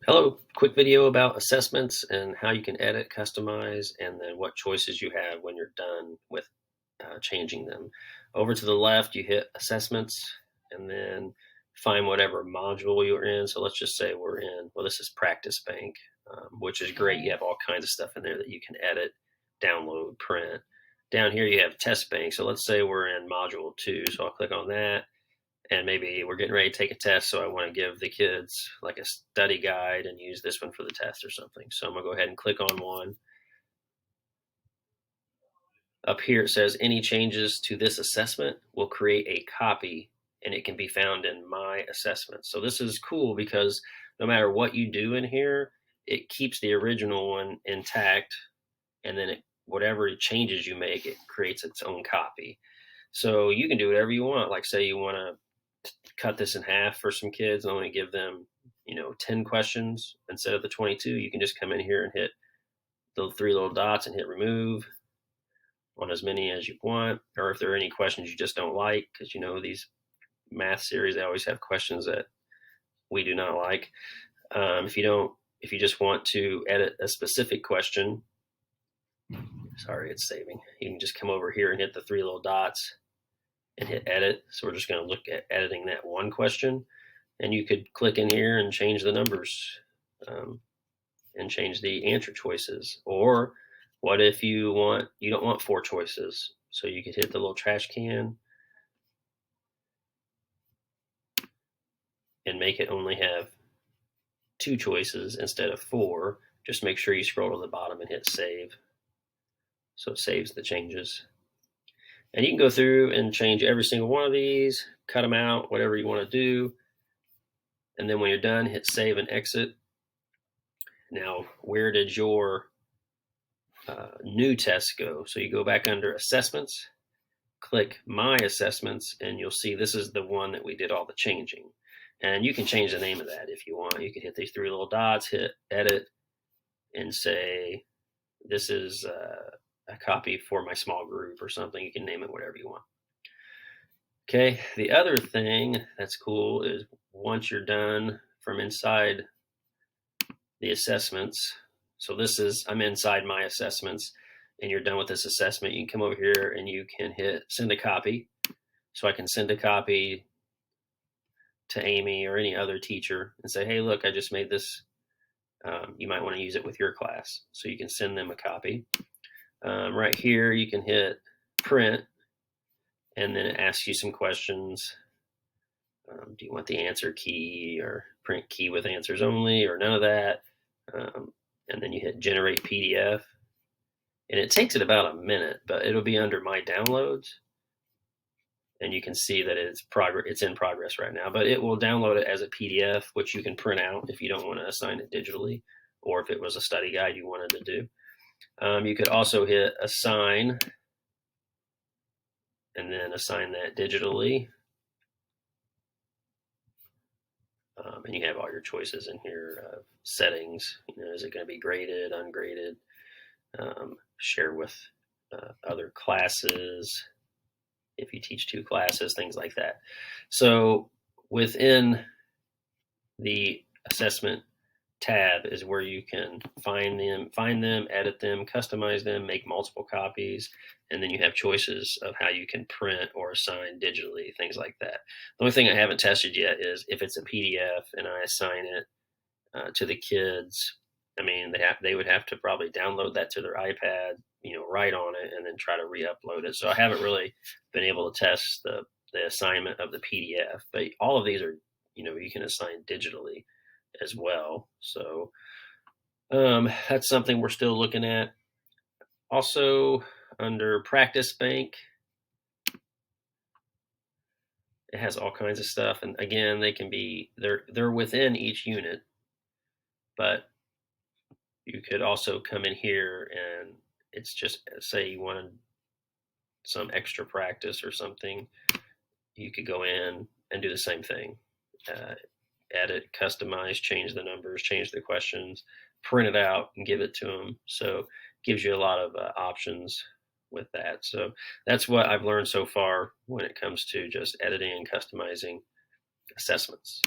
Hello, quick video about assessments and how you can edit, customize, and then what choices you have when you're done with changing them. Over to the left, you hit assessments and then find whatever module you're in. So let's just say we're in, well, this is Practice Bank, which is great. You have all kinds of stuff in there that you can edit, download, print. Down here, you have Test Bank. So let's say we're in Module 2. So I'll click on that. And maybe we're getting ready to take a test, so I want to give the kids like a study guide and use this one for the test or something. So I'm going to go ahead and click on one. Up here it says any changes to this assessment will create a copy, and it can be found in My Assessments. So this is cool because no matter what you do in here, it keeps the original one intact, and then whatever changes you make, it creates its own copy. So you can do whatever you want. Like say you want to cut this in half for some kids and only give them 10 questions instead of the 22. You can just come in here and hit the three little dots and hit remove on as many as you want. Or if there are any questions you just don't like, because these math series, they always have questions that we do not like. If you just want to edit a specific question, sorry, it's saving, you can just come over here and hit the three little dots and hit edit. So we're just going to look at editing that one question, and you could click in here and change the numbers and change the answer choices. Or what if you don't want 4 choices? So you could hit the little trash can and make it only have 2 choices instead of 4. Just make sure you scroll to the bottom and hit save. So it saves the changes. And you can go through and change every single one of these, cut them out, whatever you want to do. And then when you're done, hit save and exit. Now, where did your new tests go? So you go back under assessments, click My Assessments, and you'll see this is the one that we did all the changing. And you can change the name of that if you want. You can hit these 3 little dots, hit edit, and say, this is a copy for my small group or something. You can name it whatever you want. Okay, the other thing that's cool is once you're done from inside the assessments, so I'm inside My Assessments, and you're done with this assessment, you can come over here and you can hit send a copy. So I can send a copy to Amy or any other teacher and say, hey, look, I just made this. You might want to use it with your class. So you can send them a copy. Right here, you can hit print, and then it asks you some questions. Do you want the answer key or print key with answers only or none of that? And then you hit generate PDF. And it takes it about a minute, but it'll be under My Downloads. And you can see that it's in progress right now, but it will download it as a PDF, which you can print out if you don't want to assign it digitally, or if it was a study guide you wanted to do. You could also hit assign and then assign that digitally. And you have all your choices in here, settings. Is it going to be graded, ungraded, share with other classes, if you teach 2 classes, things like that. So within the assessment tab is where you can find them, edit them, customize them, make multiple copies, and then you have choices of how you can print or assign digitally, things like that. The only thing I haven't tested yet is if it's a PDF and I assign it to the kids. I mean, they would have to probably download that to their iPad, write on it, and then try to re-upload it. So I haven't really been able to test the assignment of the PDF, but all of these are, you can assign digitally as well. So that's something we're still looking at. Also, under Practice Bank, it has all kinds of stuff, and again, they're within each unit, but you could also come in here and it's just, say you wanted some extra practice or something, you could go in and do the same thing. Edit, customize, change the numbers, change the questions, print it out and give it to them. So it gives you a lot of options with that. So that's what I've learned so far when it comes to just editing and customizing assessments.